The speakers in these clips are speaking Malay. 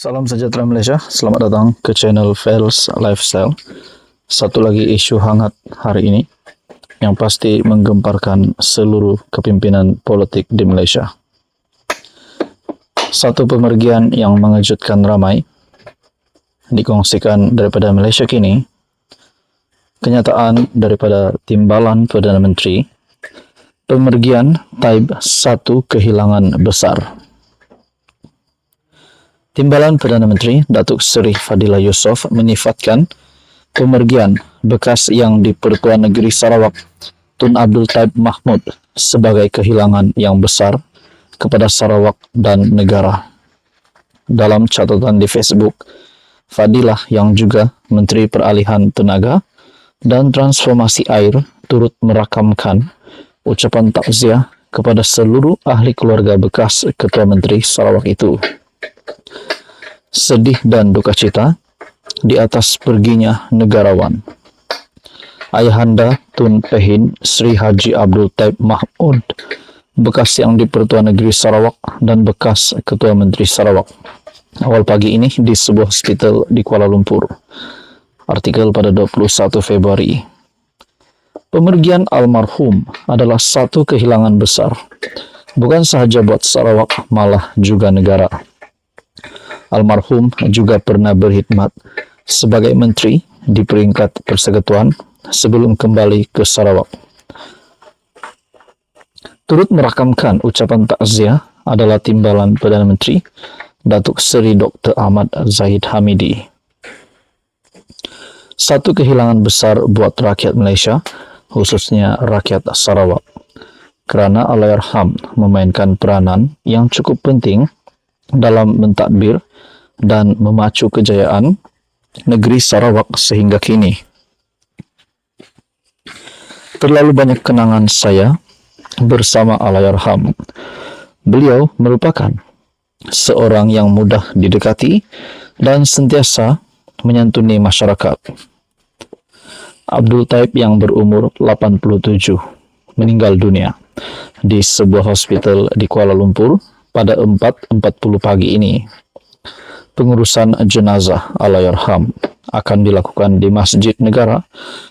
Salam sejahtera Malaysia, selamat datang ke channel Fels Lifestyle. Satu lagi isu hangat hari ini yang pasti menggemparkan seluruh kepimpinan politik di Malaysia. Satu pemergian yang mengejutkan ramai dikongsikan daripada Malaysia Kini. Kenyataan daripada Timbalan Perdana Menteri, pemergian Taib satu kehilangan besar. Timbalan Perdana Menteri Datuk Seri Fadilah Yusof menyifatkan pemergian bekas yang di Pertuan Negeri Sarawak Tun Abdul Taib Mahmud sebagai kehilangan yang besar kepada Sarawak dan negara. Dalam catatan di Facebook, Fadilah yang juga Menteri Peralihan Tenaga dan Transformasi Air turut merakamkan ucapan takziah kepada seluruh ahli keluarga bekas Ketua Menteri Sarawak itu. Sedih dan duka cita di atas perginya negarawan. Ayahanda Tun Pehin Sri Haji Abdul Taib Mahmud, bekas yang di Pertuan Negeri Sarawak dan bekas Ketua Menteri Sarawak, awal pagi ini di sebuah hospital di Kuala Lumpur. Artikel pada 21 Februari. Pemergian almarhum adalah satu kehilangan besar, bukan sahaja buat Sarawak, malah juga negara. Almarhum juga pernah berkhidmat sebagai menteri di peringkat persekutuan sebelum kembali ke Sarawak. Turut merakamkan ucapan takziah adalah Timbalan Perdana Menteri Datuk Seri Dr. Ahmad Zahid Hamidi. Satu kehilangan besar buat rakyat Malaysia, khususnya rakyat Sarawak, kerana Allahyarham memainkan peranan yang cukup penting dalam mentadbir dan memacu kejayaan negeri Sarawak sehingga kini. Terlalu banyak kenangan saya bersama Allahyarham. Beliau merupakan seorang yang mudah didekati dan sentiasa menyantuni masyarakat. Abdul Taib yang berumur 87 meninggal dunia di sebuah hospital di Kuala Lumpur pada 4.40 pagi ini. Pengurusan jenazah Allahyarham akan dilakukan di Masjid Negara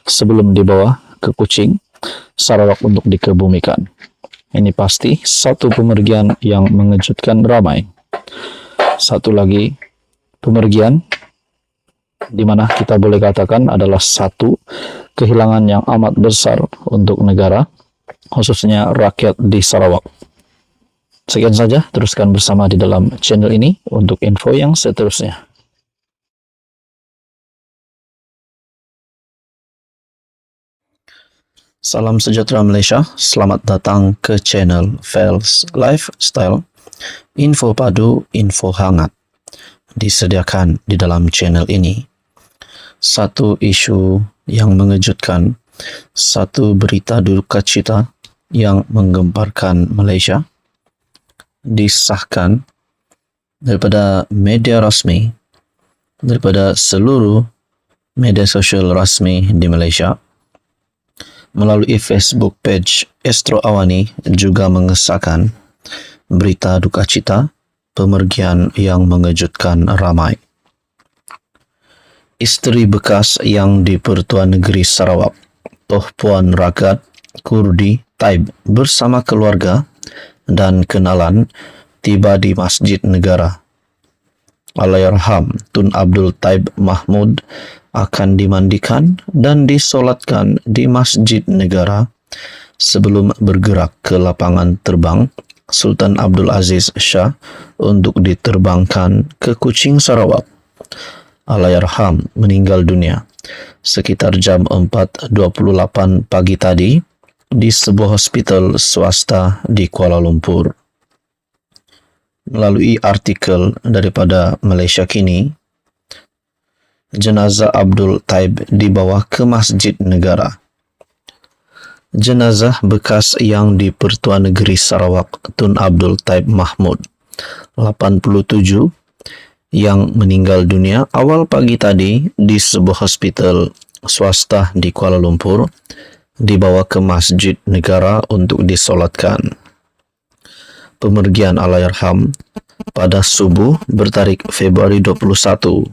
sebelum dibawa ke Kuching, Sarawak untuk dikebumikan. Ini pasti satu pemergian yang mengejutkan ramai. Satu lagi pemergian di mana kita boleh katakan adalah satu kehilangan yang amat besar untuk negara, khususnya rakyat di Sarawak. Sekian saja, teruskan bersama di dalam channel ini untuk info yang seterusnya. Salam sejahtera Malaysia, selamat datang ke channel Fels Lifestyle. Info padu, info hangat disediakan di dalam channel ini. Satu isu yang mengejutkan, satu berita duka cita yang menggemparkan Malaysia, disahkan daripada media rasmi, daripada seluruh media sosial rasmi di Malaysia, melalui Facebook page Astro Awani juga mengesahkan berita duka cita pemergian yang mengejutkan ramai. Isteri bekas yang di Pertuan Negeri Sarawak, Toh Puan Ragat Kurdi Taib bersama keluarga dan kenalan tiba di Masjid Negara. Allahyarham Tun Abdul Taib Mahmud akan dimandikan dan disolatkan di Masjid Negara sebelum bergerak ke lapangan terbang Sultan Abdul Aziz Shah untuk diterbangkan ke Kuching, Sarawak. Allahyarham meninggal dunia sekitar jam 4.28 pagi tadi di sebuah hospital swasta di Kuala Lumpur. Melalui artikel daripada Malaysia Kini, jenazah Abdul Taib dibawa ke Masjid Negara. Jenazah bekas yang di Pertuan Negeri Sarawak Tun Abdul Taib Mahmud, 87, yang meninggal dunia awal pagi tadi di sebuah hospital swasta di Kuala Lumpur, dibawa ke Masjid Negara untuk disolatkan. pemergian Allahyarham pada subuh bertarik Februari 21.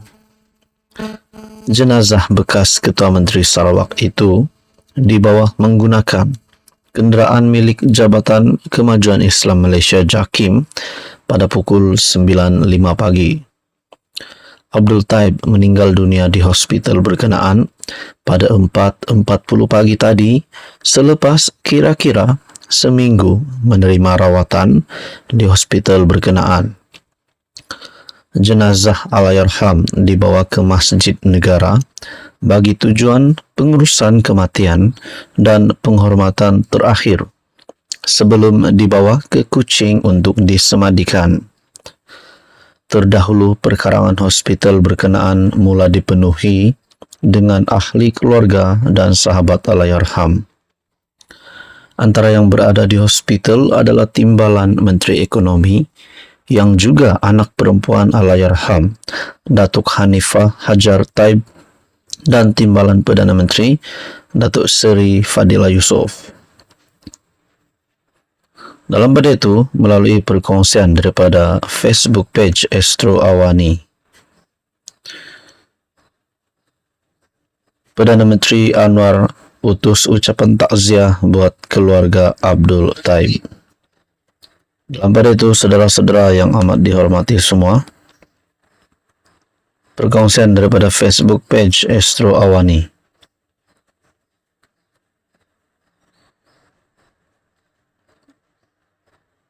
Jenazah bekas Ketua Menteri Sarawak itu dibawa menggunakan kenderaan milik Jabatan Kemajuan Islam Malaysia JAKIM pada pukul 9.05 pagi. Abdul Taib meninggal dunia di hospital berkenaan pada 4.40 pagi tadi selepas kira-kira seminggu menerima rawatan di hospital berkenaan. Jenazah Allahyarham dibawa ke Masjid Negara bagi tujuan pengurusan kematian dan penghormatan terakhir sebelum dibawa ke Kuching untuk disemadikan. Terdahulu perkarangan hospital berkenaan mula dipenuhi dengan ahli keluarga dan sahabat Allahyarham. Antara yang berada di hospital adalah Timbalan Menteri Ekonomi yang juga anak perempuan Allahyarham, Datuk Hanifah Hajar Taib, dan Timbalan Perdana Menteri, Datuk Seri Fadila Yusof. Dalam pada itu, melalui perkongsian daripada Facebook page Astro Awani, Perdana Menteri Anwar utus ucapan takziah buat keluarga Abdul Taib. Dalam pada itu, saudara-saudara yang amat dihormati semua, perkongsian daripada Facebook page Astro Awani.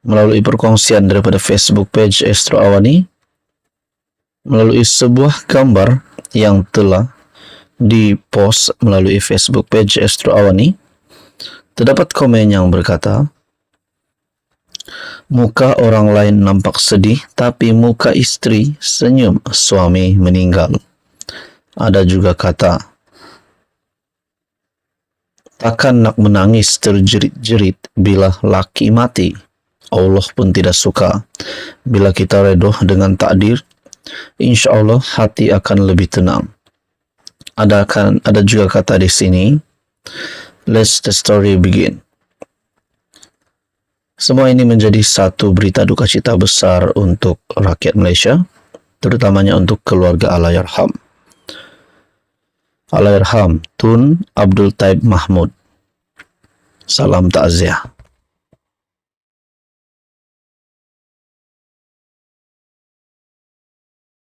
Melalui perkongsian daripada Facebook page Astro Awani, melalui sebuah gambar yang telah dipost melalui Facebook page Astro Awani, terdapat komen yang berkata, muka orang lain nampak sedih, tapi muka isteri senyum suami meninggal. Ada juga kata, takkan nak menangis terjerit-jerit bila laki mati. Allah pun tidak suka. Bila kita redoh dengan takdir, insya Allah hati akan lebih tenang. Ada juga kata di sini, let's the story begin. Semua ini menjadi satu berita duka cita besar untuk rakyat Malaysia, terutamanya untuk keluarga Allahyarham. Allahyarham Tun Abdul Taib Mahmud. Salam takziah.